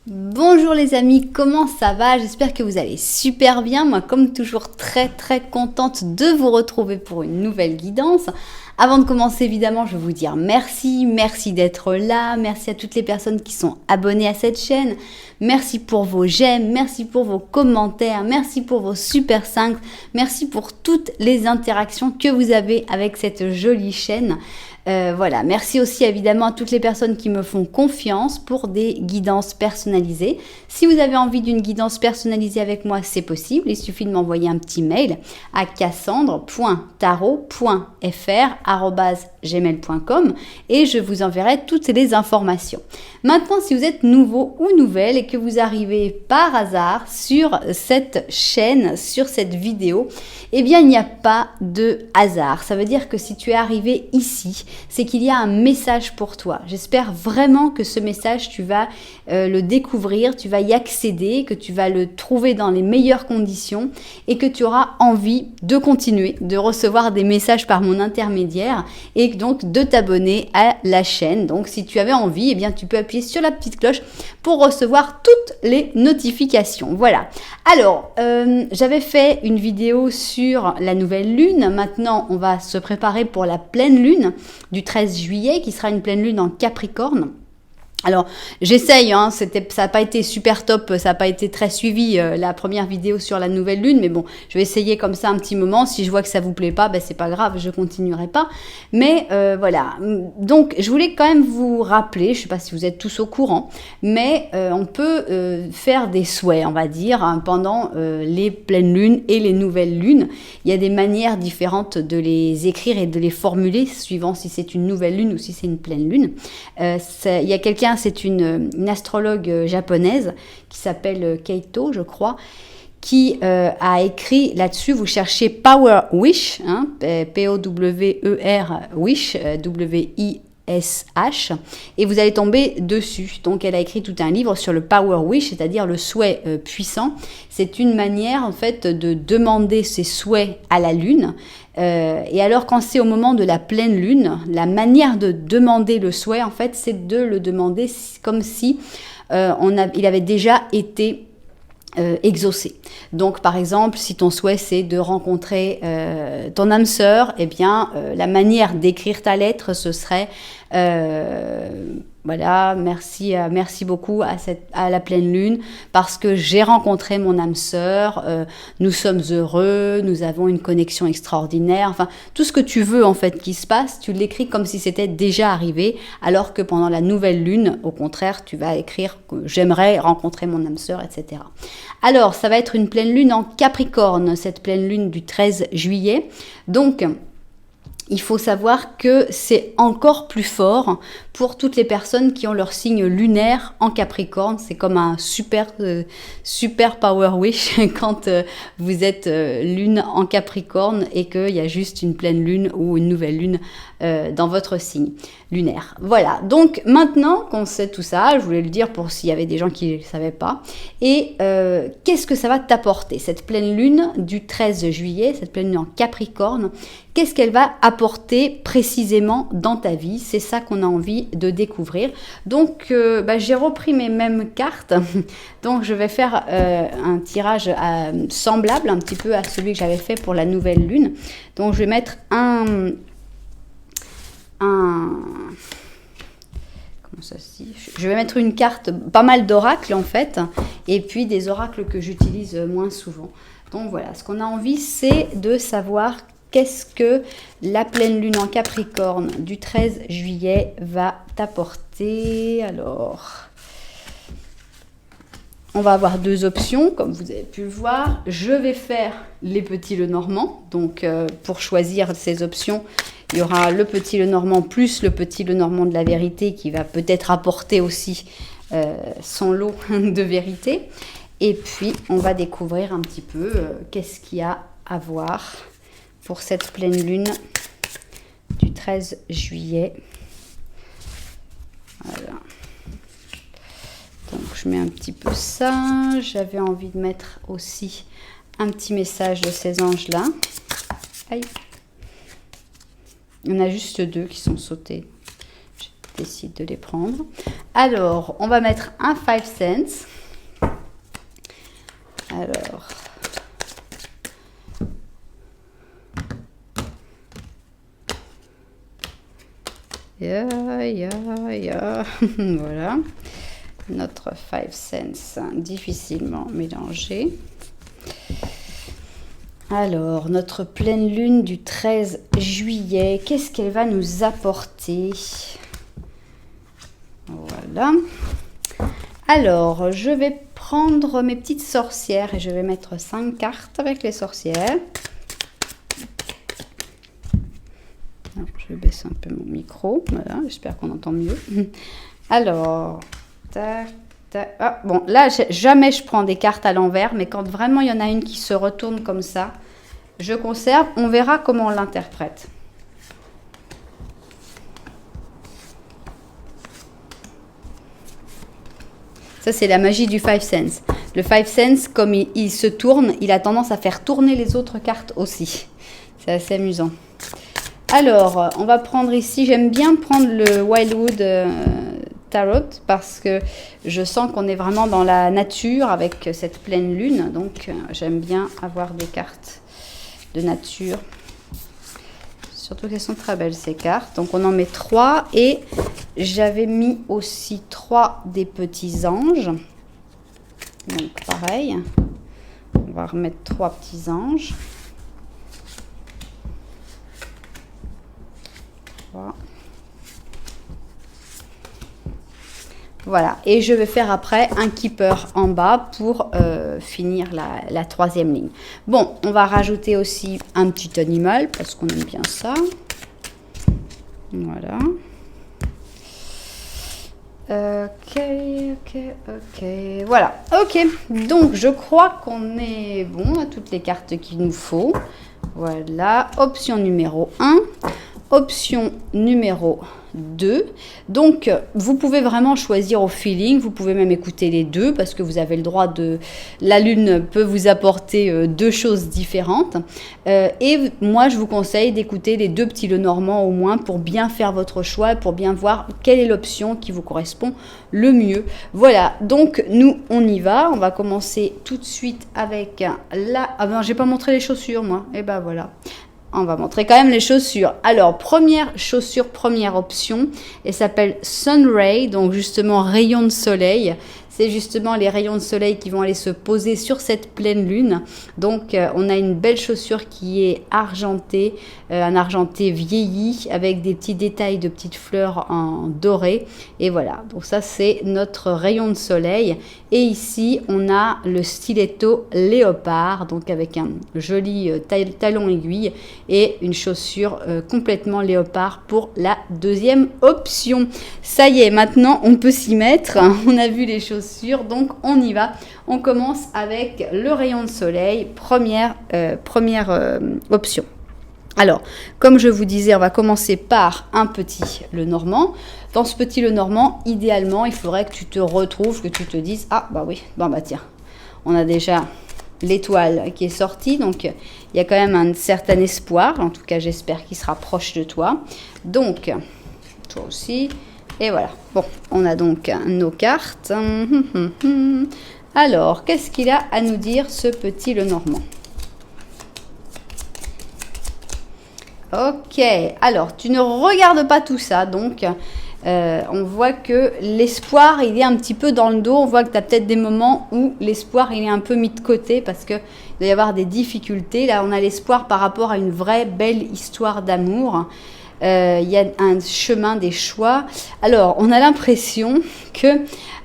Bonjour les amis, comment ça va? J'espère que vous allez super bien. Moi, comme toujours, très contente de vous retrouver pour une nouvelle guidance. Avant de commencer, évidemment, je vais vous dire merci d'être là, merci à toutes les personnes qui sont abonnées à cette chaîne, merci pour vos j'aime, merci pour vos commentaires, merci pour vos super 5, merci pour toutes les interactions que vous avez avec cette jolie chaîne. Voilà, merci aussi évidemment à toutes les personnes qui me font confiance pour des guidances personnalisées. Si vous avez envie d'une guidance personnalisée avec moi, c'est possible. Il suffit de m'envoyer un petit mail à cassandre.tarot.fr@gmail.com et je vous enverrai toutes les informations. Maintenant, si vous êtes nouveau ou nouvelle et que vous arrivez par hasard sur cette chaîne, sur cette vidéo, eh bien, il n'y a pas de hasard. Ça veut dire que si tu es arrivé ici, c'est qu'il y a un message pour toi. J'espère vraiment que ce message, tu vas le découvrir, tu vas y accéder, que tu vas le trouver dans les meilleures conditions et que tu auras envie de continuer, de recevoir des messages par mon intermédiaire et donc de t'abonner à la chaîne. Donc, si tu avais envie, eh bien, tu peux appuyer sur la petite cloche pour recevoir toutes les notifications. Voilà. Alors, j'avais fait une vidéo sur la nouvelle lune. Maintenant, on va se préparer pour la pleine lune du 13 juillet, qui sera une pleine lune en Capricorne. Alors, j'essaye, hein, ça n'a pas été super top, ça n'a pas été très suivi la première vidéo sur la nouvelle lune, mais bon, je vais essayer comme ça un petit moment. Si je vois que ça vous plaît pas, ben c'est pas grave, je continuerai pas. Mais voilà, donc je voulais quand même vous rappeler, je sais pas si vous êtes tous au courant, mais on peut faire des souhaits, on va dire, hein, pendant les pleines lunes et les nouvelles lunes. Il y a des manières différentes de les écrire et de les formuler, suivant si c'est une nouvelle lune ou si c'est une pleine lune. Il y a quelqu'un, c'est une astrologue japonaise qui s'appelle Keito, je crois, qui a écrit là-dessus. Vous cherchez Power Wish, hein, P-O-W-E-R Wish, W-I-S-H, et vous allez tomber dessus. Donc, elle a écrit tout un livre sur le Power Wish, c'est-à-dire le souhait puissant. C'est une manière, en fait, de demander ses souhaits à la Lune. Et alors, quand c'est au moment de la pleine lune, la manière de demander le souhait, en fait, c'est de le demander comme si il avait déjà été exaucé. Donc, par exemple, si ton souhait, c'est de rencontrer ton âme sœur, eh bien, la manière d'écrire ta lettre, ce serait... voilà, merci beaucoup à la pleine lune parce que j'ai rencontré mon âme sœur, nous sommes heureux, nous avons une connexion extraordinaire, enfin tout ce que tu veux en fait qui se passe, tu l'écris comme si c'était déjà arrivé, alors que pendant la nouvelle lune, au contraire, tu vas écrire que j'aimerais rencontrer mon âme sœur, etc. Alors, ça va être une pleine lune en Capricorne, cette pleine lune du 13 juillet, donc... Il faut savoir que c'est encore plus fort pour toutes les personnes qui ont leur signe lunaire en Capricorne. C'est comme un super power wish quand vous êtes lune en Capricorne et qu'il y a juste une pleine lune ou une nouvelle lune dans votre signe lunaire. Voilà, donc maintenant qu'on sait tout ça, je voulais le dire pour s'il y avait des gens qui ne le savaient pas. Et qu'est-ce que ça va t'apporter, cette pleine lune du 13 juillet, cette pleine lune en Capricorne? Qu'est-ce qu'elle va apporter précisément dans ta vie? C'est ça qu'on a envie de découvrir. Donc, j'ai repris mes mêmes cartes. Donc, je vais faire un tirage semblable un petit peu à celui que j'avais fait pour la nouvelle lune. Donc, je vais mettre je vais mettre une carte, pas mal d'oracles en fait, et puis des oracles que j'utilise moins souvent. Donc voilà, ce qu'on a envie, c'est de savoir qu'est-ce que la pleine lune en Capricorne du 13 juillet va t'apporter. Alors, on va avoir deux options, comme vous avez pu le voir. Je vais faire les petits Lenormand. Donc, pour choisir ces options, il y aura le petit Lenormand plus le petit Lenormand de la vérité qui va peut-être apporter aussi son lot de vérité. Et puis, on va découvrir un petit peu qu'est-ce qu'il y a à voir pour cette pleine lune du 13 juillet. Voilà. Donc, je mets un petit peu ça. J'avais envie de mettre aussi un petit message de ces anges-là. Aïe. Il y en a juste deux qui sont sautés. décide de les prendre. Alors, on va mettre un 5 cents. Alors, voilà, notre 5 cents difficilement mélangé. Alors, notre pleine lune du 13 juillet, qu'est-ce qu'elle va nous apporter? Voilà. Alors, je vais prendre mes petites sorcières et je vais mettre 5 cartes avec les sorcières. Alors, je baisse un peu mon micro. Voilà, j'espère qu'on entend mieux. Alors, tac, tac. Ah, bon, là, jamais je prends des cartes à l'envers, mais quand vraiment il y en a une qui se retourne comme ça, je conserve. On verra comment on l'interprète. Ça, c'est la magie du 5 cents. Le 5 cents, comme il se tourne, il a tendance à faire tourner les autres cartes aussi. C'est assez amusant. Alors, on va prendre ici, j'aime bien prendre le Wildwood Tarot parce que je sens qu'on est vraiment dans la nature avec cette pleine lune. Donc, j'aime bien avoir des cartes de nature. Surtout qu'elles sont très belles ces cartes. Donc, on en met 3 et j'avais mis aussi 3 des petits anges. Donc, pareil, on va remettre 3 petits anges. Voilà, et je vais faire après un keeper en bas pour finir la 3e ligne. Bon, on va rajouter aussi un petit animal parce qu'on aime bien ça. Voilà. Ok. Voilà, ok. Donc, je crois qu'on est bon à toutes les cartes qu'il nous faut. Voilà, option numéro 1. Option numéro 2. Donc, vous pouvez vraiment choisir au feeling. Vous pouvez même écouter les deux parce que vous avez le droit de... La lune peut vous apporter deux choses différentes. Et moi, je vous conseille d'écouter les deux petits Lenormand au moins pour bien faire votre choix, pour bien voir quelle est l'option qui vous correspond le mieux. Voilà, donc nous, on y va. On va commencer tout de suite avec la... Ah ben, j'ai pas montré les chaussures, moi. Et ben voilà. On va montrer quand même les chaussures. Alors, première chaussure, première option, elle s'appelle Sun Ray, donc justement rayon de soleil. C'est justement les rayons de soleil qui vont aller se poser sur cette pleine lune. Donc, on a une belle chaussure qui est argentée, un argenté vieilli avec des petits détails de petites fleurs en doré. Et voilà, donc ça, c'est notre rayon de soleil. Et ici, on a le stiletto léopard, donc avec un joli talon aiguille et une chaussure complètement léopard pour la deuxième option. Ça y est, maintenant, on peut s'y mettre. On a vu les chaussures. Donc on y va, on commence avec le rayon de soleil, première option. Alors, comme je vous disais, on va commencer par un petit Lenormand. Dans ce petit Lenormand, idéalement, il faudrait que tu te retrouves, que tu te dises, ah bah oui, bon bah tiens, on a déjà l'étoile qui est sortie, donc il y a quand même un certain espoir, en tout cas j'espère qu'il sera proche de toi. Donc, toi aussi... Et voilà, bon, on a donc nos cartes. Alors, qu'est-ce qu'il a à nous dire, ce petit Lenormand? Ok, alors, tu ne regardes pas tout ça, donc on voit que l'espoir, il est un petit peu dans le dos. On voit que tu as peut-être des moments où l'espoir, il est un peu mis de côté parce qu'il doit y avoir des difficultés. Là, on a l'espoir par rapport à une vraie belle histoire d'amour. Il y a un chemin des choix. Alors, on a l'impression que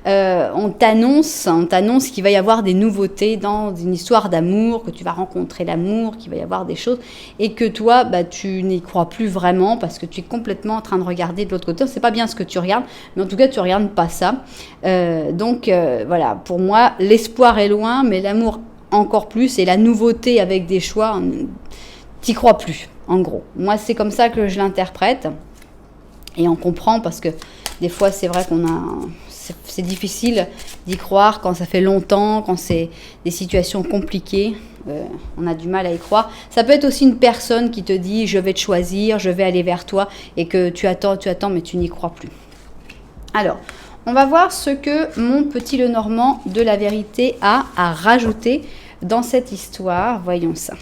on t'annonce qu'il va y avoir des nouveautés dans une histoire d'amour, que tu vas rencontrer l'amour, qu'il va y avoir des choses, et que toi, bah, tu n'y crois plus vraiment parce que tu es complètement en train de regarder de l'autre côté. C'est pas bien ce que tu regardes, mais en tout cas, tu regardes pas ça. Voilà, pour moi, l'espoir est loin, mais l'amour encore plus, et la nouveauté avec des choix, t'y crois plus. En gros, moi, c'est comme ça que je l'interprète. Et on comprend parce que des fois, c'est vrai c'est difficile d'y croire quand ça fait longtemps, quand c'est des situations compliquées. On a du mal à y croire. Ça peut être aussi une personne qui te dit « je vais te choisir, je vais aller vers toi » et que tu attends, mais tu n'y crois plus. Alors, on va voir ce que mon petit Lenormand de la vérité a à rajouter dans cette histoire. Voyons ça.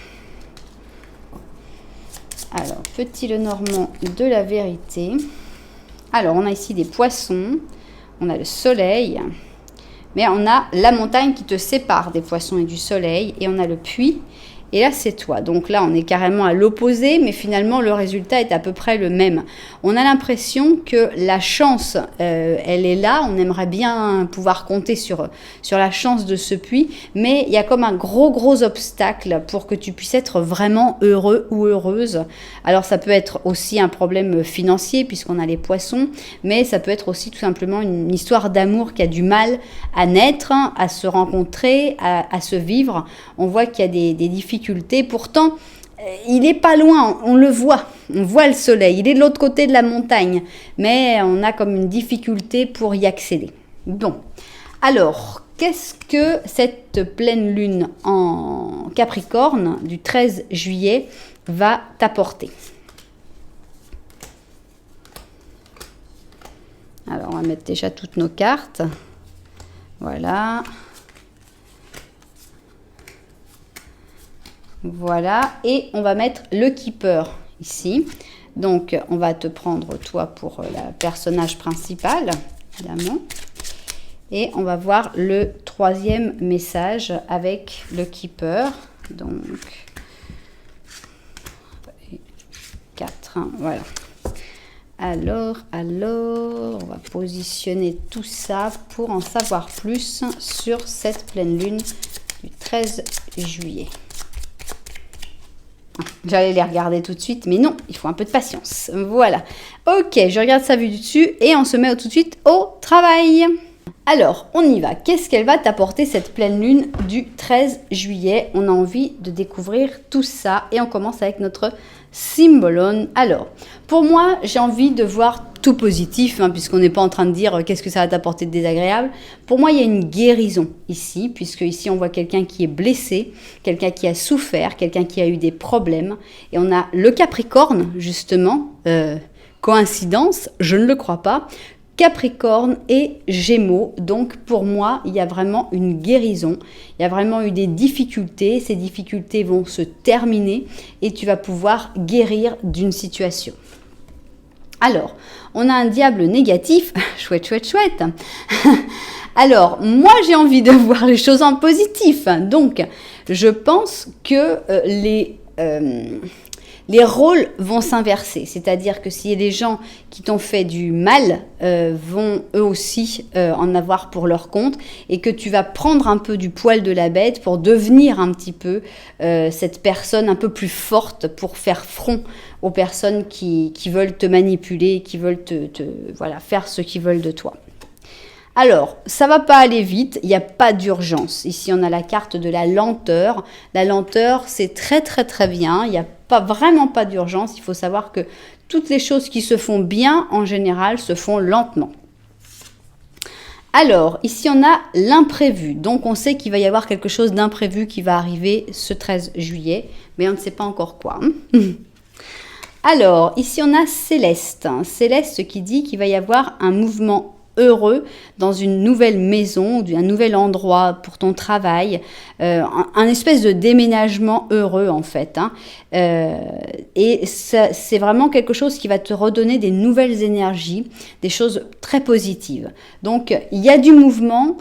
Alors, petit Lenormand de la vérité. Alors, on a ici des poissons, on a le soleil, mais on a la montagne qui te sépare des poissons et du soleil, et on a le puits. Et là, c'est toi. Donc là, on est carrément à l'opposé, mais finalement, le résultat est à peu près le même. On a l'impression que la chance, elle est là. On aimerait bien pouvoir compter sur la chance de ce puits, mais il y a comme un gros obstacle pour que tu puisses être vraiment heureux ou heureuse. Alors, ça peut être aussi un problème financier, puisqu'on a les poissons, mais ça peut être aussi tout simplement une histoire d'amour qui a du mal à naître, à se rencontrer, à se vivre. On voit qu'il y a des difficultés. Pourtant, il n'est pas loin, on le voit, on voit le soleil, il est de l'autre côté de la montagne, mais on a comme une difficulté pour y accéder. Bon, alors, qu'est-ce que cette pleine lune en Capricorne du 13 juillet va t'apporter? Alors, on va mettre déjà toutes nos cartes. Voilà. Voilà, et on va mettre le keeper ici. Donc, on va te prendre toi pour le personnage principal, évidemment. Et on va voir le troisième message avec le keeper. Donc, 4, hein, voilà. Alors, on va positionner tout ça pour en savoir plus sur cette pleine lune du 13 juillet. J'allais les regarder tout de suite, mais non, il faut un peu de patience. Voilà. Ok, je regarde ça vue du dessus et on se met tout de suite au travail. Alors, on y va. Qu'est-ce qu'elle va t'apporter cette pleine lune du 13 juillet? On a envie de découvrir tout ça et on commence avec notre symbolone. Alors, pour moi, j'ai envie de voir tout positif, hein, puisqu'on n'est pas en train de dire qu'est-ce que ça va t'apporter de désagréable. Pour moi, il y a une guérison ici, puisque ici, on voit quelqu'un qui est blessé, quelqu'un qui a souffert, quelqu'un qui a eu des problèmes. Et on a le Capricorne, justement, coïncidence, je ne le crois pas, Capricorne et Gémeaux. Donc pour moi, il y a vraiment une guérison. Il y a vraiment eu des difficultés. Ces difficultés vont se terminer et tu vas pouvoir guérir d'une situation. Alors, on a un diable négatif. Chouette. Alors, moi, j'ai envie de voir les choses en positif. Donc, je pense que les rôles vont s'inverser. C'est-à-dire que s'il y a des gens qui t'ont fait du mal, vont eux aussi en avoir pour leur compte, et que tu vas prendre un peu du poil de la bête pour devenir un petit peu cette personne un peu plus forte pour faire front aux personnes qui veulent te manipuler, qui veulent voilà, faire ce qu'ils veulent de toi. Alors, ça va pas aller vite, il n'y a pas d'urgence. Ici, on a la carte de la lenteur. La lenteur, c'est très bien. Il n'y a vraiment pas d'urgence. Il faut savoir que toutes les choses qui se font bien, en général, se font lentement. Alors, ici, on a l'imprévu. Donc, on sait qu'il va y avoir quelque chose d'imprévu qui va arriver ce 13 juillet, mais on ne sait pas encore quoi. Alors, ici, on a Céleste. Céleste qui dit qu'il va y avoir un mouvement heureux dans une nouvelle maison, un nouvel endroit pour ton travail, un espèce de déménagement heureux en fait. Et c'est vraiment quelque chose qui va te redonner des nouvelles énergies, des choses très positives. Donc il y a du mouvement.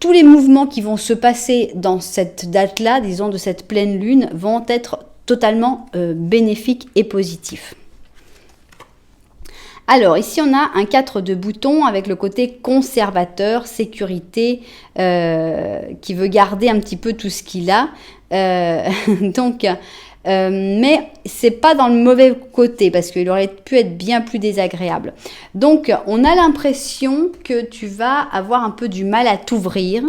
Tous les mouvements qui vont se passer dans cette date-là, disons de cette pleine lune, vont être totalement bénéfiques et positifs. Alors, ici, on a un 4 de bouton avec le côté conservateur, sécurité, qui veut garder un petit peu tout ce qu'il a. Mais c'est pas dans le mauvais côté parce qu'il aurait pu être bien plus désagréable. Donc, on a l'impression que tu vas avoir un peu du mal à t'ouvrir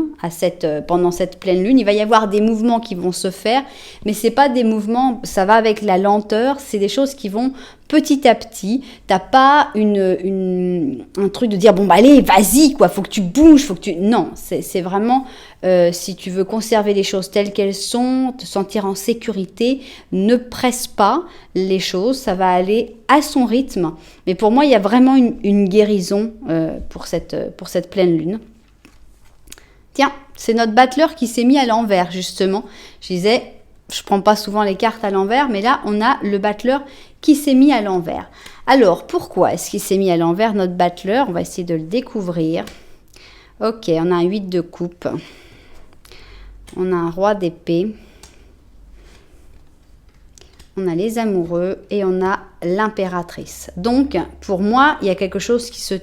pendant cette pleine lune. Il va y avoir des mouvements qui vont se faire, mais c'est pas des mouvements, ça va avec la lenteur, c'est des choses qui vont petit à petit. T'as pas un truc de dire bon bah allez vas-y quoi, faut que tu bouges, faut que tu... Non, c'est vraiment si tu veux conserver les choses telles qu'elles sont, te sentir en sécurité, ne presse pas les choses, ça va aller à son rythme. Mais pour moi, il y a vraiment une guérison pour cette pleine lune. Tiens, c'est notre battleur qui s'est mis à l'envers, justement. Je disais, je prends pas souvent les cartes à l'envers, mais là, on a le battleur qui s'est mis à l'envers. Alors, pourquoi est-ce qu'il s'est mis à l'envers, notre battleur? On va essayer de le découvrir. Ok, on a un 8 de coupe. On a un roi d'épée. On a les amoureux et on a l'impératrice. Donc, pour moi, il y a quelque chose qui se...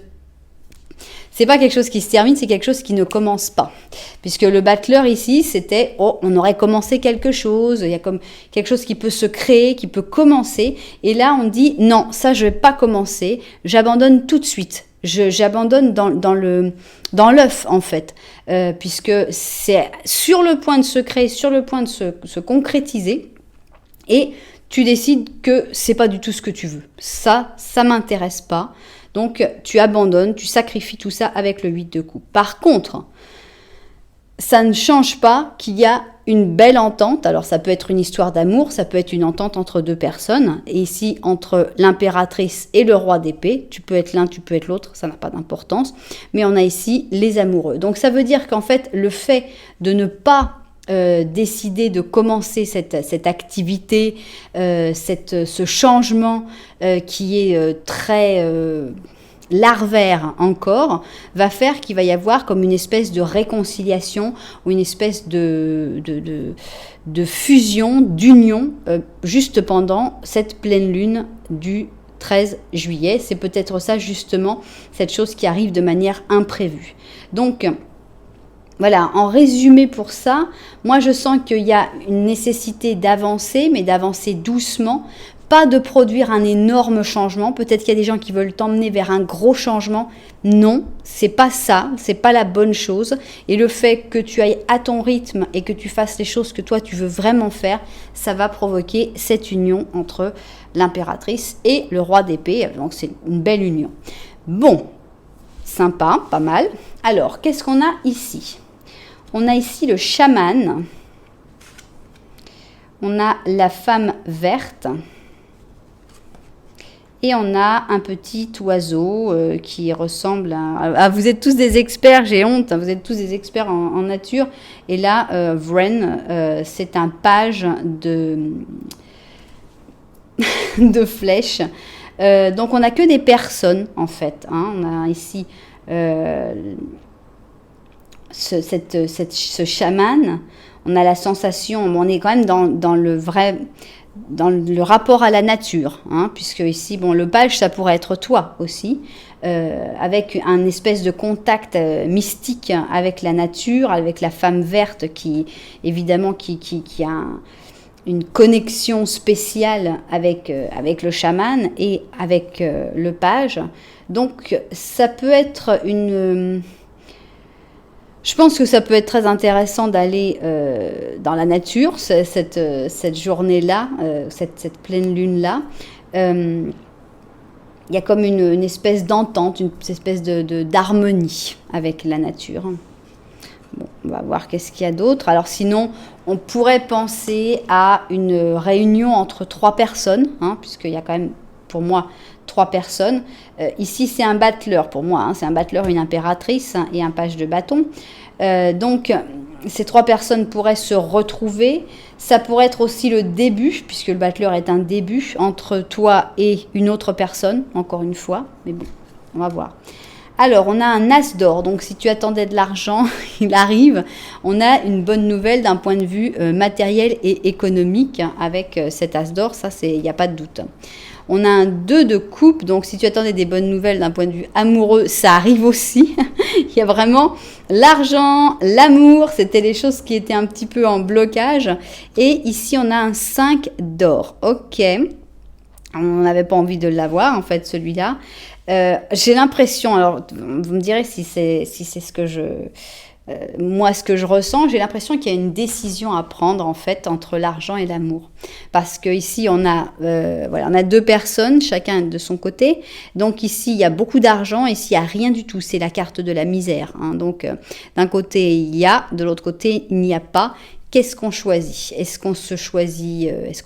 C'est pas quelque chose qui se termine, c'est quelque chose qui ne commence pas. Puisque le battleur ici, c'était, oh, on aurait commencé quelque chose, il y a comme quelque chose qui peut se créer, qui peut commencer. Et là, on dit, non, ça, je vais pas commencer, j'abandonne tout de suite. J'abandonne dans l'œuf, en fait. Puisque c'est sur le point de se créer, sur le point de se concrétiser. Et tu décides que c'est pas du tout ce que tu veux. Ça m'intéresse pas. Donc, tu abandonnes, tu sacrifies tout ça avec le 8 de coupe. Par contre, ça ne change pas qu'il y a une belle entente. Alors, ça peut être une histoire d'amour, ça peut être une entente entre deux personnes. Et ici, entre l'impératrice et le roi d'épée, tu peux être l'un, tu peux être l'autre, ça n'a pas d'importance. Mais on a ici les amoureux. Donc, ça veut dire qu'en fait, le fait de ne pas décider de commencer cette activité, ce changement qui est très larvaire encore, va faire qu'il va y avoir comme une espèce de réconciliation ou une espèce de fusion, d'union, juste pendant cette pleine lune du 13 juillet. C'est peut-être ça justement, cette chose qui arrive de manière imprévue. Donc, voilà, en résumé pour ça, moi je sens qu'il y a une nécessité d'avancer, mais d'avancer doucement, pas de produire un énorme changement. Peut-être qu'il y a des gens qui veulent t'emmener vers un gros changement. Non, c'est pas ça, c'est pas la bonne chose. Et le fait que tu ailles à ton rythme et que tu fasses les choses que toi tu veux vraiment faire, ça va provoquer cette union entre l'impératrice et le roi d'épée. Donc c'est une belle union. Bon, sympa, pas mal. Alors, qu'est-ce qu'on a ici ? On a ici le chaman, on a la femme verte et on a un petit oiseau qui ressemble à... Ah, vous êtes tous des experts, j'ai honte, vous êtes tous des experts en nature. Et là, Vren, c'est un page de flèches. Donc on n'a que des personnes en fait. Hein. On a ici... ce chaman, on a la sensation, on est quand même dans le rapport à la nature, hein, puisque ici, bon, le page, ça pourrait être toi aussi, avec un espèce de contact mystique avec la nature, avec la femme verte qui, évidemment, qui a une connexion spéciale avec le chaman et avec le page. Donc, ça peut être une... Je pense que ça peut être très intéressant d'aller dans la nature cette journée-là, cette pleine lune-là. Il y a comme une espèce d'entente, une espèce d'harmonie avec la nature. Bon, on va voir qu'est-ce qu'il y a d'autre. Alors sinon, on pourrait penser à une réunion entre 3 personnes, hein, puisqu'il y a quand même, pour moi, 3 personnes. Ici, c'est un battleur pour moi. Hein, c'est un battleur, une impératrice et un page de bâton. Donc, ces 3 personnes pourraient se retrouver. Ça pourrait être aussi le début, puisque le battleur est un début entre toi et une autre personne, encore une fois. Mais bon, on va voir. Alors, on a un as d'or. Donc, si tu attendais de l'argent, il arrive. On a une bonne nouvelle d'un point de vue matériel et économique avec cet as d'or. Ça, il n'y a pas de doute. On a un 2 de coupe, donc si tu attendais des bonnes nouvelles d'un point de vue amoureux, ça arrive aussi. Il y a vraiment l'argent, l'amour, c'était les choses qui étaient un petit peu en blocage. Et ici, on a un 5 d'or. Ok, on n'avait pas envie de l'avoir, en fait, celui-là. J'ai l'impression, alors vous me direz si c'est ce que moi, ce que je ressens, j'ai l'impression qu'il y a une décision à prendre en fait entre l'argent et l'amour. Parce que ici, on a 2 personnes, chacun de son côté. Donc ici, il y a beaucoup d'argent, ici, il n'y a rien du tout. C'est la carte de la misère. Hein. Donc d'un côté, il y a, de l'autre côté, il n'y a pas. qu'est-ce qu'on choisit? Est-ce qu'on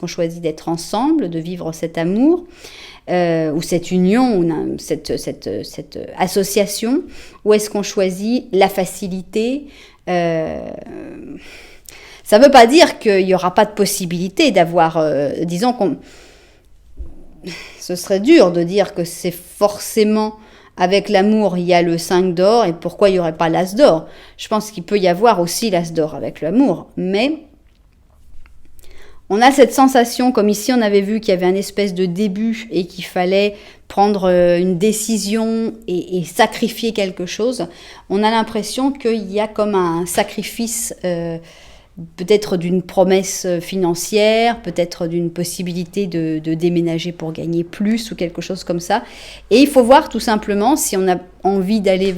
choisit d'être ensemble, de vivre cet amour, ou cette union, ou cette association, ou est-ce qu'on choisit la facilité? Ça ne veut pas dire qu'il n'y aura pas de possibilité d'avoir, disons qu'on... Ce serait dur de dire que c'est forcément avec l'amour, il y a le 5 d'or, et pourquoi il n'y aurait pas l'as d'or? Je pense qu'il peut y avoir aussi l'as d'or avec l'amour, mais on a cette sensation, comme ici on avait vu qu'il y avait un espèce de début et qu'il fallait prendre une décision et sacrifier quelque chose. On a l'impression qu'il y a comme un sacrifice, peut-être d'une promesse financière, peut-être d'une possibilité de déménager pour gagner plus ou quelque chose comme ça. Et il faut voir tout simplement si on a envie d'aller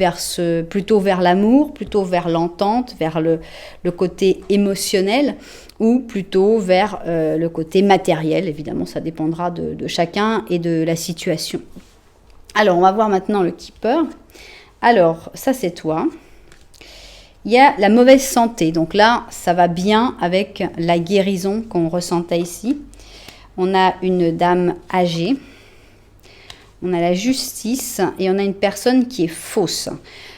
plutôt vers l'amour, plutôt vers l'entente, vers le côté émotionnel, ou plutôt vers le côté matériel. Évidemment, ça dépendra de chacun et de la situation. Alors, on va voir maintenant le keeper. Alors, ça c'est toi. Il y a la mauvaise santé. Donc là, ça va bien avec la guérison qu'on ressentait ici. On a une dame âgée. On a la justice et on a une personne qui est fausse.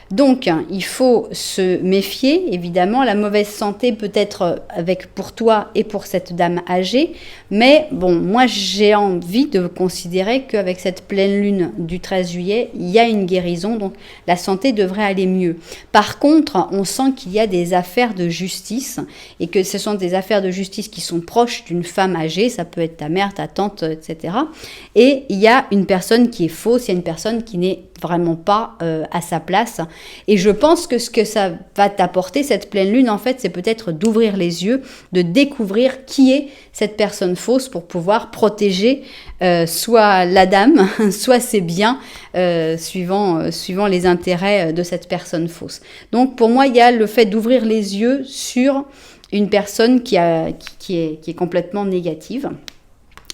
Donc, il faut se méfier, évidemment. La mauvaise santé peut être pour toi et pour cette dame âgée. Mais bon, moi, j'ai envie de considérer qu'avec cette pleine lune du 13 juillet, il y a une guérison. Donc, la santé devrait aller mieux. Par contre, on sent qu'il y a des affaires de justice et que ce sont des affaires de justice qui sont proches d'une femme âgée. Ça peut être ta mère, ta tante, etc. Et il y a une personne qui est fausse, il y a une personne qui n'est vraiment pas à sa place. Et je pense que ce que ça va t'apporter, cette pleine lune, en fait, c'est peut-être d'ouvrir les yeux, de découvrir qui est cette personne fausse pour pouvoir protéger soit la dame, soit ses biens, suivant les intérêts de cette personne fausse. Donc, pour moi, il y a le fait d'ouvrir les yeux sur une personne qui est complètement négative.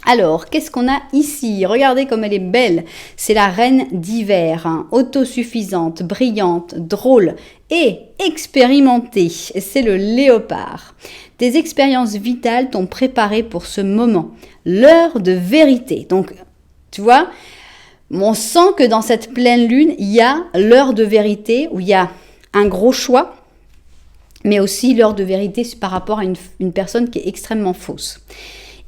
Alors, qu'est-ce qu'on a ici? Regardez comme elle est belle. C'est la reine d'hiver, hein, autosuffisante, brillante, drôle et expérimentée. C'est le léopard. Tes expériences vitales t'ont préparé pour ce moment. L'heure de vérité. Donc, tu vois, on sent que dans cette pleine lune, il y a l'heure de vérité où il y a un gros choix, mais aussi l'heure de vérité par rapport à une personne qui est extrêmement fausse.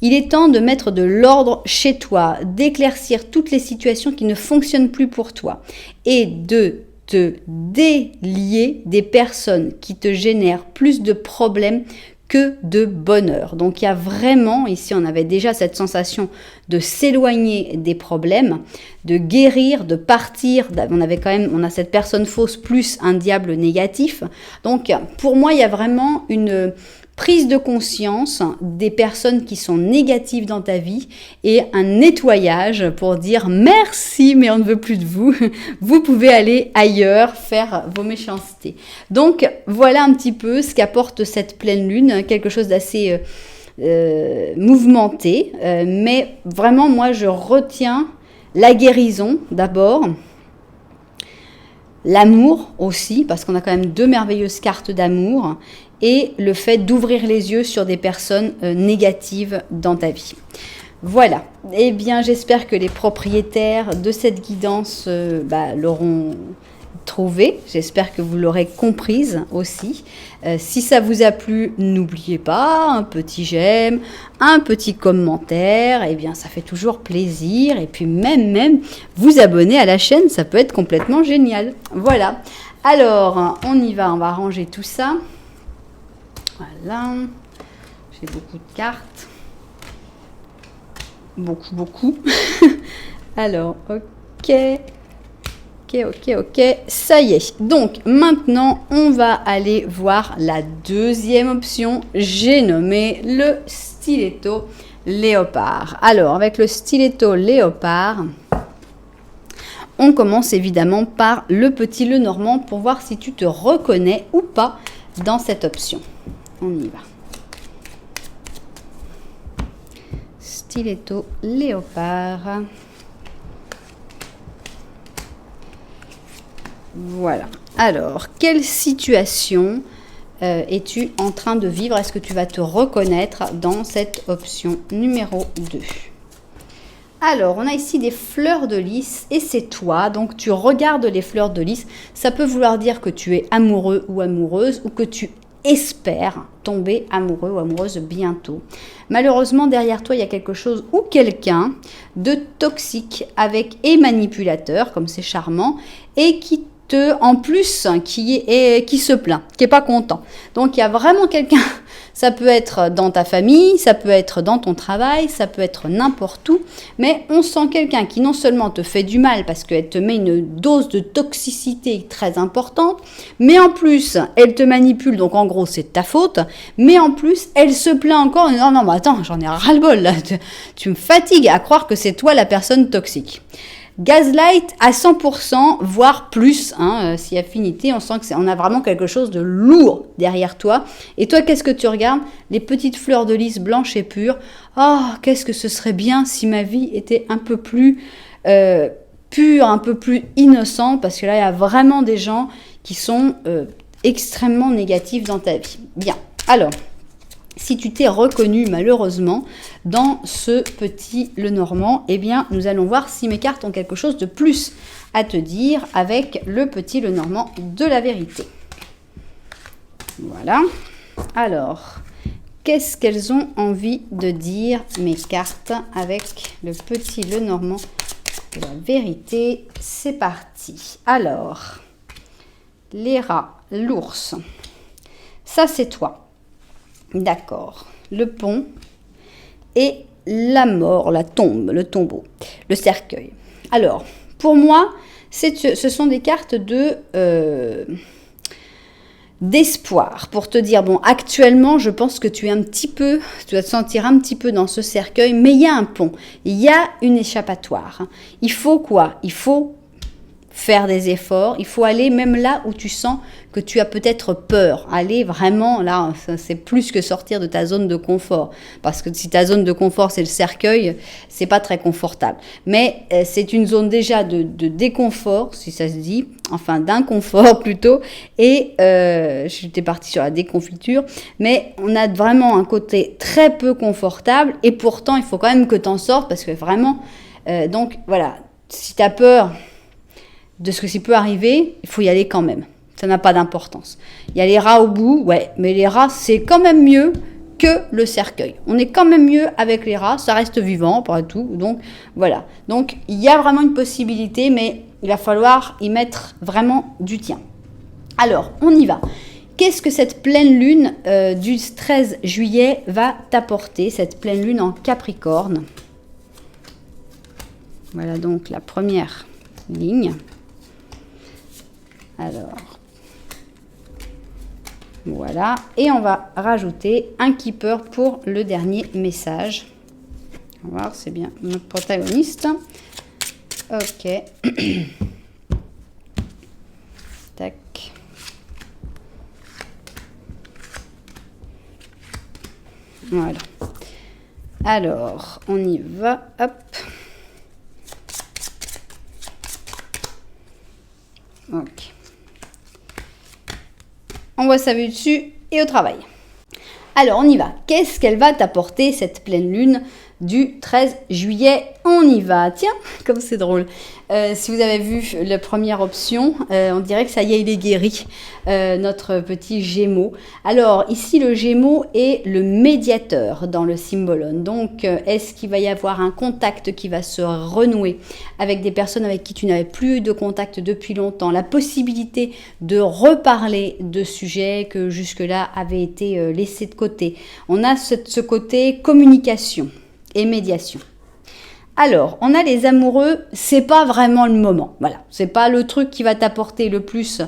Il est temps de mettre de l'ordre chez toi, d'éclaircir toutes les situations qui ne fonctionnent plus pour toi et de te délier des personnes qui te génèrent plus de problèmes que de bonheur. Donc il y a vraiment, ici on avait déjà cette sensation de s'éloigner des problèmes, de guérir, de partir. On a cette personne fausse plus un diable négatif. Donc pour moi il y a vraiment une prise de conscience des personnes qui sont négatives dans ta vie et un nettoyage pour dire merci, mais on ne veut plus de vous. Vous pouvez aller ailleurs faire vos méchancetés. Donc voilà un petit peu ce qu'apporte cette pleine lune, quelque chose d'assez mouvementé, mais vraiment moi je retiens la guérison d'abord. L'amour aussi, parce qu'on a quand même 2 merveilleuses cartes d'amour, et le fait d'ouvrir les yeux sur des personnes négatives dans ta vie. Voilà, eh bien j'espère que les propriétaires de cette guidance l'auront trouvée, j'espère que vous l'aurez comprise aussi. Si ça vous a plu, n'oubliez pas, un petit j'aime, un petit commentaire, eh bien ça fait toujours plaisir, et puis même vous abonner à la chaîne, ça peut être complètement génial. Voilà, alors on y va, on va ranger tout ça. Voilà, j'ai beaucoup de cartes, beaucoup. Alors, ok, ça y est. Donc, maintenant, on va aller voir la deuxième option. J'ai nommé le stiletto léopard. Alors, avec le stiletto léopard, on commence évidemment par le petit Lenormand pour voir si tu te reconnais ou pas dans cette option. On y va. Stiletto léopard. Voilà. Alors, quelle situation es-tu en train de vivre? Est-ce que tu vas te reconnaître dans cette option numéro 2? Alors, on a ici des fleurs de lys et c'est toi. Donc, tu regardes les fleurs de lys. Ça peut vouloir dire que tu es amoureux ou amoureuse ou que tu espères tomber amoureux ou amoureuse bientôt. Malheureusement, derrière toi, il y a quelque chose ou quelqu'un de toxique avec et manipulateur, comme c'est charmant, et en plus, qui se plaint, qui est pas content. Donc, il y a vraiment quelqu'un, ça peut être dans ta famille, ça peut être dans ton travail, ça peut être n'importe où, mais on sent quelqu'un qui non seulement te fait du mal parce qu'elle te met une dose de toxicité très importante, mais en plus, elle te manipule, donc en gros, c'est de ta faute, mais en plus, elle se plaint encore, non, non, mais attends, j'en ai ras-le-bol, là, tu me fatigues à croire que c'est toi la personne toxique. Gaslight à 100%, voire plus, si affinité, on sent on a vraiment quelque chose de lourd derrière toi. Et toi, qu'est-ce que tu regardes? Les petites fleurs de lys blanches et pures. Oh, qu'est-ce que ce serait bien si ma vie était un peu plus pure, un peu plus innocente, parce que là, il y a vraiment des gens qui sont extrêmement négatifs dans ta vie. Bien, alors... Si tu t'es reconnu malheureusement dans ce petit Lenormand, eh bien nous allons voir si mes cartes ont quelque chose de plus à te dire avec le petit Lenormand de la vérité. Voilà. Alors, qu'est-ce qu'elles ont envie de dire mes cartes avec le petit Lenormand de la vérité? C'est parti. Alors, les rats, l'ours, ça c'est toi. D'accord. Le pont et la mort, la tombe, le tombeau, le cercueil. Alors, pour moi, ce sont des cartes d'espoir. Pour te dire, bon, actuellement, je pense que tu vas te sentir un petit peu dans ce cercueil, mais il y a un pont, il y a une échappatoire. Il faut quoi? Il faut faire des efforts, il faut aller même là où tu sens que tu as peut-être peur. Aller vraiment là, c'est plus que sortir de ta zone de confort. Parce que si ta zone de confort, c'est le cercueil, c'est pas très confortable. Mais c'est une zone déjà de déconfort, si ça se dit, enfin d'inconfort plutôt. Et j'étais partie sur la déconfiture. Mais on a vraiment un côté très peu confortable. Et pourtant, il faut quand même que tu en sortes parce que vraiment... donc voilà, si tu as peur de ce que ça peut arriver, il faut y aller quand même. Ça n'a pas d'importance. Il y a les rats au bout, ouais, mais les rats, c'est quand même mieux que le cercueil. On est quand même mieux avec les rats, ça reste vivant, pas tout. Donc, voilà. Donc, il y a vraiment une possibilité, mais il va falloir y mettre vraiment du tien. Alors, on y va. Qu'est-ce que cette pleine lune du 13 juillet va t'apporter, cette pleine lune en Capricorne? Voilà donc la première ligne. Alors, voilà. Et on va rajouter un keeper pour le dernier message. On va voir, c'est bien notre protagoniste. Ok. Tac. Voilà. Alors, on y va. Hop. Ok. On voit sa vue dessus et au travail. Alors, on y va. Qu'est-ce qu'elle va t'apporter, cette pleine lune du 13 juillet? On y va. Tiens, comme c'est drôle. Si vous avez vu la première option, on dirait que ça y est, il est guéri, notre petit Gémeaux. Alors, ici, le Gémeaux est le médiateur dans le Symbolone. Donc, est-ce qu'il va y avoir un contact qui va se renouer avec des personnes avec qui tu n'avais plus de contact depuis longtemps? La possibilité de reparler de sujets que jusque-là avaient été laissés de côté. On a ce côté communication et médiation. Alors, on a les amoureux, c'est pas vraiment le moment. Voilà, c'est pas le truc qui va t'apporter le plus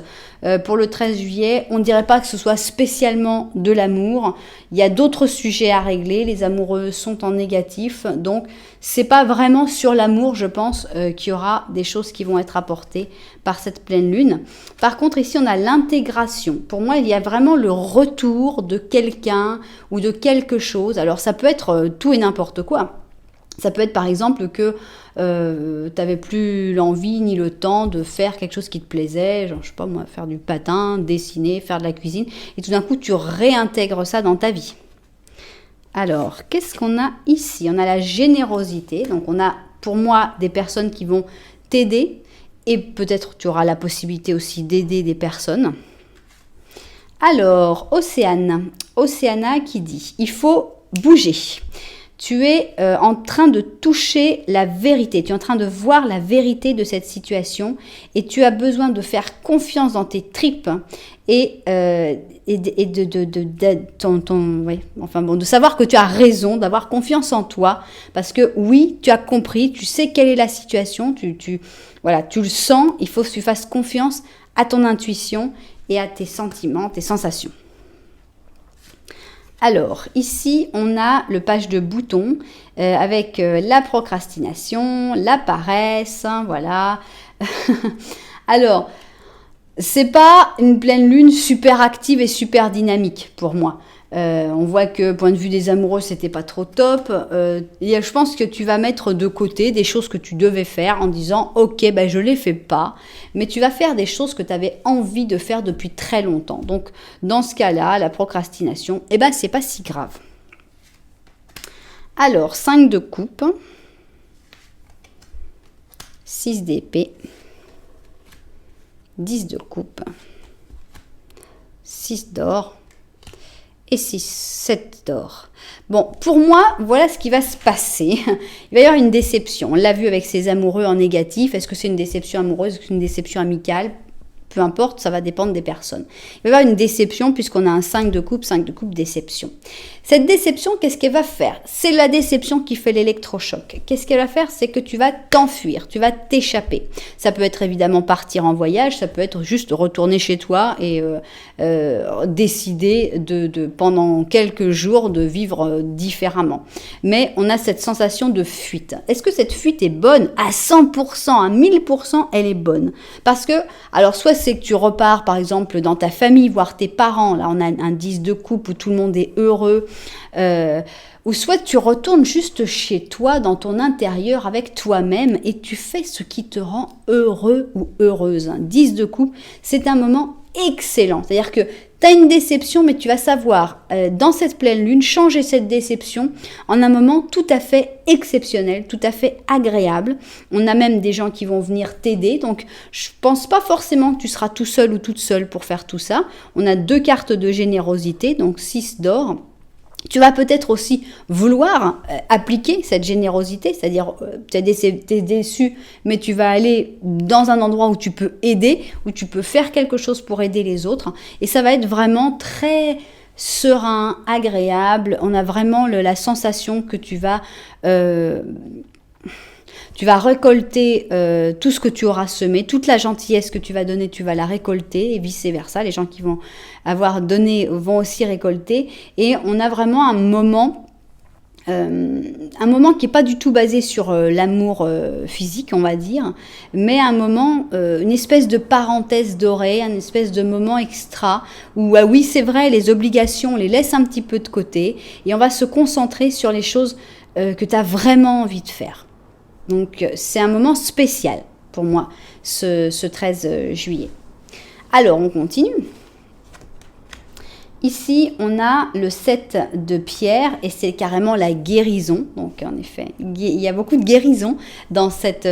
pour le 13 juillet. On dirait pas que ce soit spécialement de l'amour. Il y a d'autres sujets à régler. Les amoureux sont en négatif, donc c'est pas vraiment sur l'amour, je pense, qu'il y aura des choses qui vont être apportées par cette pleine lune. Par contre, ici, on a l'intégration. Pour moi, il y a vraiment le retour de quelqu'un ou de quelque chose. Alors, ça peut être tout et n'importe quoi. Ça peut être par exemple que tu n'avais plus l'envie ni le temps de faire quelque chose qui te plaisait, genre je sais pas moi, faire du patin, dessiner, faire de la cuisine, et tout d'un coup tu réintègres ça dans ta vie. Alors, qu'est-ce qu'on a ici? On a la générosité, donc on a pour moi des personnes qui vont t'aider, et peut-être tu auras la possibilité aussi d'aider des personnes. Alors, Océane, Océana qui dit, il faut bouger. Tu es en train de toucher la vérité, tu es en train de voir la vérité de cette situation et tu as besoin de faire confiance dans tes tripes et de savoir que tu as raison, d'avoir confiance en toi parce que oui, tu as compris, tu sais quelle est la situation, tu le sens, il faut que tu fasses confiance à ton intuition et à tes sentiments, tes sensations. Alors, ici, on a le page de boutons avec la procrastination, la paresse, hein, voilà. Alors, c'est pas une pleine lune super active et super dynamique pour moi. On voit que, point de vue des amoureux, c'était pas trop top. Je pense que tu vas mettre de côté des choses que tu devais faire en disant « Ok, ben je les fais pas », mais tu vas faire des choses que tu avais envie de faire depuis très longtemps. Donc, dans ce cas-là, la procrastination, c'est pas si grave. Alors, 5 de coupe, 6 d'épée, 10 de coupe, 6 d'or, et 6, 7 d'or. Bon, pour moi, voilà ce qui va se passer. Il va y avoir une déception. On l'a vu avec ses amoureux en négatif. Est-ce que c'est une déception amoureuse? Est-ce que c'est une déception amicale? Peu importe, ça va dépendre des personnes. Il va y avoir une déception puisqu'on a un 5 de coupe, déception. Cette déception, qu'est-ce qu'elle va faire? C'est la déception qui fait l'électrochoc. Qu'est-ce qu'elle va faire? C'est que tu vas t'enfuir, tu vas t'échapper. Ça peut être évidemment partir en voyage, ça peut être juste retourner chez toi et décider pendant quelques jours de vivre différemment. Mais on a cette sensation de fuite. Est-ce que cette fuite est bonne? À 100%, à 1000%, elle est bonne. Parce que, alors soit c'est que tu repars par exemple dans ta famille, voir tes parents, là on a un 10 de coupe où tout le monde est heureux, ou soit tu retournes juste chez toi, dans ton intérieur, avec toi-même, et tu fais ce qui te rend heureux ou heureuse. 10 de coupe, c'est un moment excellent. C'est-à-dire que tu as une déception, mais tu vas savoir, dans cette pleine lune, changer cette déception en un moment tout à fait exceptionnel, tout à fait agréable. On a même des gens qui vont venir t'aider, donc je pense pas forcément que tu seras tout seul ou toute seule pour faire tout ça. On a 2 cartes de générosité, donc 6 d'or. Tu vas peut-être aussi vouloir appliquer cette générosité, c'est-à-dire tu es déçu, mais tu vas aller dans un endroit où tu peux aider, où tu peux faire quelque chose pour aider les autres. Et ça va être vraiment très serein, agréable. On a vraiment la sensation que tu vas récolter tout ce que tu auras semé, toute la gentillesse que tu vas donner, tu vas la récolter et vice-versa. Les gens qui vont avoir donné vont aussi récolter. Et on a vraiment un moment qui n'est pas du tout basé sur l'amour physique, on va dire, mais un moment, une espèce de parenthèse dorée, une espèce de moment extra où, ah oui, c'est vrai, les obligations, on les laisse un petit peu de côté et on va se concentrer sur les choses que tu as vraiment envie de faire. Donc, c'est un moment spécial pour moi, ce 13 juillet. Alors, on continue. Ici, on a le 7 de pierre et c'est carrément la guérison. Donc, en effet, il y a beaucoup de guérison dans cette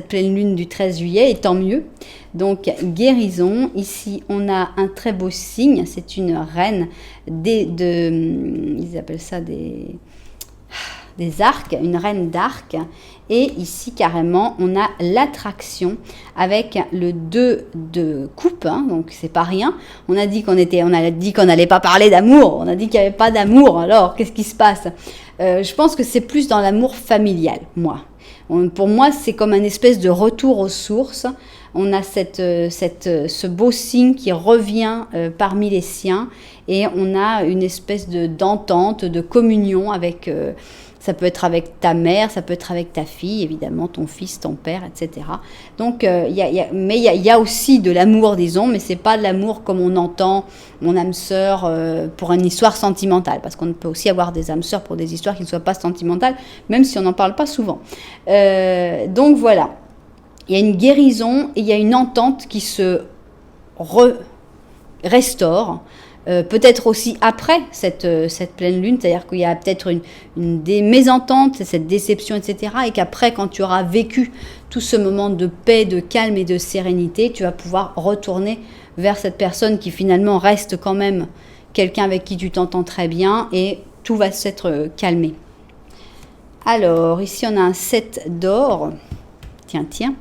pleine lune du 13 juillet et tant mieux. Donc, guérison. Ici, on a un très beau signe. C'est une reine ils appellent ça des arcs, une reine d'arc. Et ici, carrément, on a l'attraction avec le 2 de coupe, hein, donc c'est pas rien. On a dit qu'on n'allait pas parler d'amour, on a dit qu'il n'y avait pas d'amour, alors qu'est-ce qui se passe? Je pense que c'est plus dans l'amour familial, moi. Pour moi, c'est comme un espèce de retour aux sources. On a ce beau signe qui revient parmi les siens et on a une espèce d'entente, de communion avec Ça peut être avec ta mère, ça peut être avec ta fille, évidemment, ton fils, ton père, etc. Donc, il y a aussi de l'amour, disons, mais c'est pas de l'amour comme on entend mon âme sœur pour une histoire sentimentale, parce qu'on peut aussi avoir des âmes sœurs pour des histoires qui ne soient pas sentimentales, même si on n'en parle pas souvent. Donc voilà, il y a une guérison et il y a une entente qui se restaure. Peut-être aussi après cette pleine lune, c'est-à-dire qu'il y a peut-être des mésententes, cette déception, etc. Et qu'après, quand tu auras vécu tout ce moment de paix, de calme et de sérénité, tu vas pouvoir retourner vers cette personne qui finalement reste quand même quelqu'un avec qui tu t'entends très bien et tout va s'être calmé. Alors, ici on a un 7 d'or. Tiens.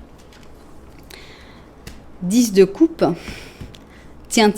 10 de coupe. Tiens.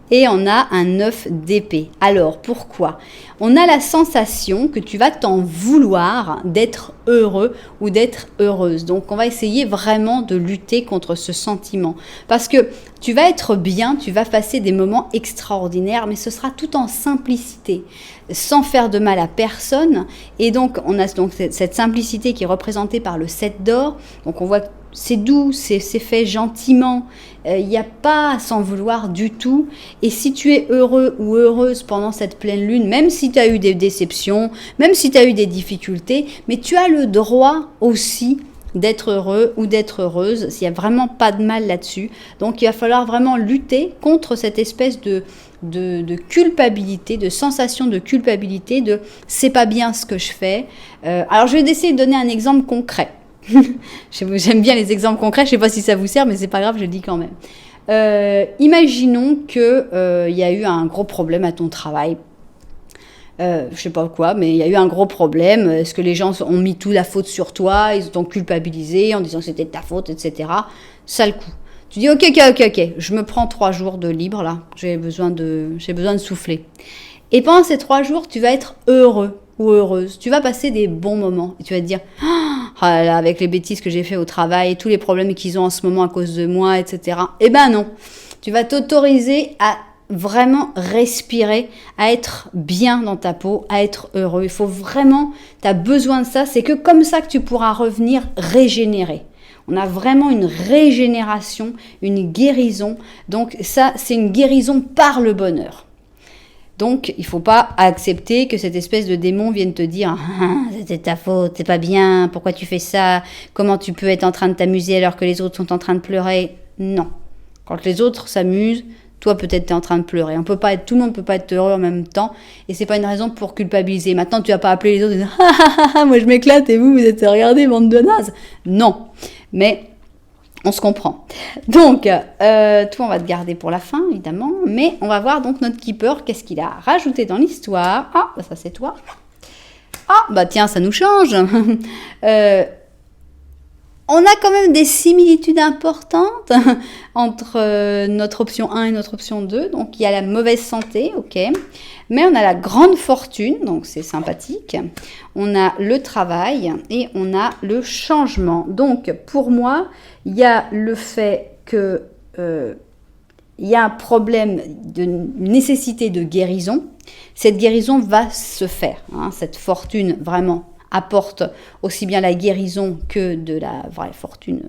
Et on a un 9 d'épée. Alors, pourquoi? On a la sensation que tu vas t'en vouloir d'être heureux ou d'être heureuse. Donc, on va essayer vraiment de lutter contre ce sentiment. Parce que tu vas être bien, tu vas passer des moments extraordinaires, mais ce sera tout en simplicité, sans faire de mal à personne. Et donc, on a donc cette simplicité qui est représentée par le 7 d'or. Donc, on voit que c'est doux, c'est fait gentiment, il n'y a pas à s'en vouloir du tout. Et si tu es heureux ou heureuse pendant cette pleine lune, même si tu as eu des déceptions, même si tu as eu des difficultés, mais tu as le droit aussi d'être heureux ou d'être heureuse, s'il n'y a vraiment pas de mal là-dessus. Donc il va falloir vraiment lutter contre cette espèce de culpabilité, de sensation de culpabilité, de c'est pas bien ce que je fais. Alors je vais essayer de donner un exemple concret. J'aime bien les exemples concrets, je ne sais pas si ça vous sert, mais c'est pas grave, je le dis quand même. Imaginons qu'il y a eu un gros problème à ton travail. Je sais pas quoi, mais il y a eu un gros problème. Est-ce que les gens ont mis toute la faute sur toi? Ils t'ont culpabilisé en disant que c'était de ta faute, etc. Sale coup. Tu dis ok, je me prends 3 jours de libre là. J'ai besoin de souffler. Et pendant ces 3 jours, tu vas être heureux ou heureuse. Tu vas passer des bons moments. Et tu vas te dire, ah là, avec les bêtises que j'ai fait au travail, tous les problèmes qu'ils ont en ce moment à cause de moi, etc. Eh ben non. Tu vas t'autoriser à vraiment respirer, à être bien dans ta peau, à être heureux. Il faut vraiment, tu as besoin de ça. C'est que comme ça que tu pourras revenir régénéré. On a vraiment une régénération, une guérison. Donc ça, c'est une guérison par le bonheur. Donc, il ne faut pas accepter que cette espèce de démon vienne te dire « Ah, c'est ta faute, c'est pas bien, pourquoi tu fais ça? Comment tu peux être en train de t'amuser alors que les autres sont en train de pleurer ?» Non. Quand les autres s'amusent, toi peut-être tu es en train de pleurer. Tout le monde ne peut pas être heureux en même temps et c'est pas une raison pour culpabiliser. Maintenant, tu vas pas appeler les autres et dire « Ah, moi je m'éclate et vous êtes regardez, bande de nazes !» Non. Mais on se comprend. Donc, toi, on va te garder pour la fin, évidemment. Mais on va voir donc notre keeper, qu'est-ce qu'il a rajouté dans l'histoire. Ah, bah ça c'est toi. Ah, bah tiens, ça nous change. On a quand même des similitudes importantes entre notre option 1 et notre option 2. Donc, il y a la mauvaise santé, ok. Mais on a la grande fortune, donc c'est sympathique. On a le travail et on a le changement. Donc, pour moi, il y a le fait que il y a un problème de nécessité de guérison. Cette guérison va se faire. Cette fortune, vraiment, apporte aussi bien la guérison que de la vraie fortune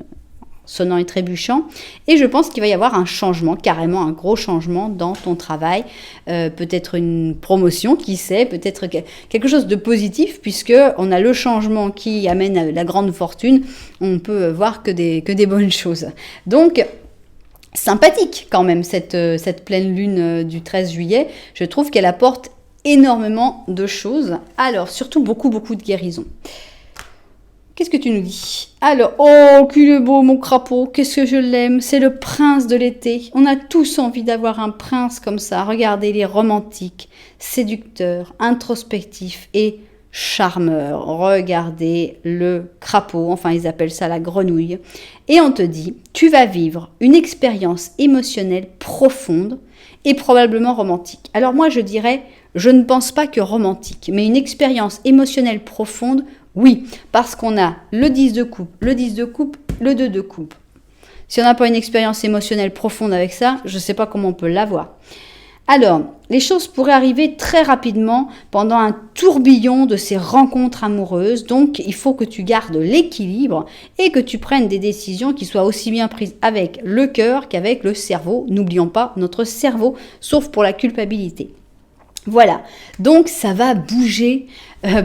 sonnant et trébuchant. Et je pense qu'il va y avoir un changement, carrément un gros changement dans ton travail. Peut-être une promotion, qui sait, peut-être quelque chose de positif, puisque on a le changement qui amène à la grande fortune. On peut voir que des bonnes choses. Donc, sympathique quand même, cette pleine lune du 13 juillet. Je trouve qu'elle apporte énormément de choses. Alors, surtout beaucoup de guérison. Qu'est-ce que tu nous dis? Alors, oh, qu'il est beau mon crapaud, qu'est-ce que je l'aime, c'est le prince de l'été. On a tous envie d'avoir un prince comme ça. Regardez, il est romantique, séducteur, introspectif et charmeur. Regardez le crapaud, enfin ils appellent ça la grenouille. Et on te dit, tu vas vivre une expérience émotionnelle profonde et probablement romantique. Alors moi je dirais, je ne pense pas que romantique, mais une expérience émotionnelle profonde, oui, parce qu'on a le 10 de coupe, le 10 de coupe, le 2 de coupe. Si on n'a pas une expérience émotionnelle profonde avec ça, je ne sais pas comment on peut l'avoir. Alors, les choses pourraient arriver très rapidement pendant un tourbillon de ces rencontres amoureuses. Donc, il faut que tu gardes l'équilibre et que tu prennes des décisions qui soient aussi bien prises avec le cœur qu'avec le cerveau. N'oublions pas notre cerveau, sauf pour la culpabilité. Voilà, donc ça va bouger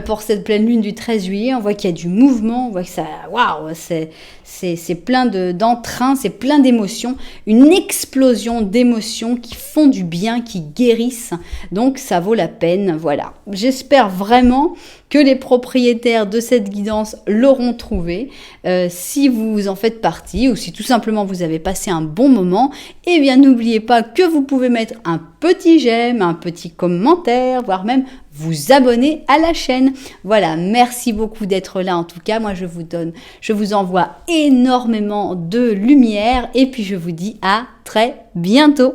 pour cette pleine lune du 13 juillet. On voit qu'il y a du mouvement, on voit que ça, waouh, c'est plein d'entrain, c'est plein d'émotions, une explosion d'émotions qui font du bien, qui guérissent. Donc ça vaut la peine, voilà. J'espère vraiment que les propriétaires de cette guidance l'auront trouvé. Si vous en faites partie ou si tout simplement vous avez passé un bon moment, eh bien n'oubliez pas que vous pouvez mettre un petit j'aime, un petit commentaire, voire même vous abonner à la chaîne. Voilà, merci beaucoup d'être là. En tout cas, moi je vous envoie énormément de lumière et puis je vous dis à très bientôt.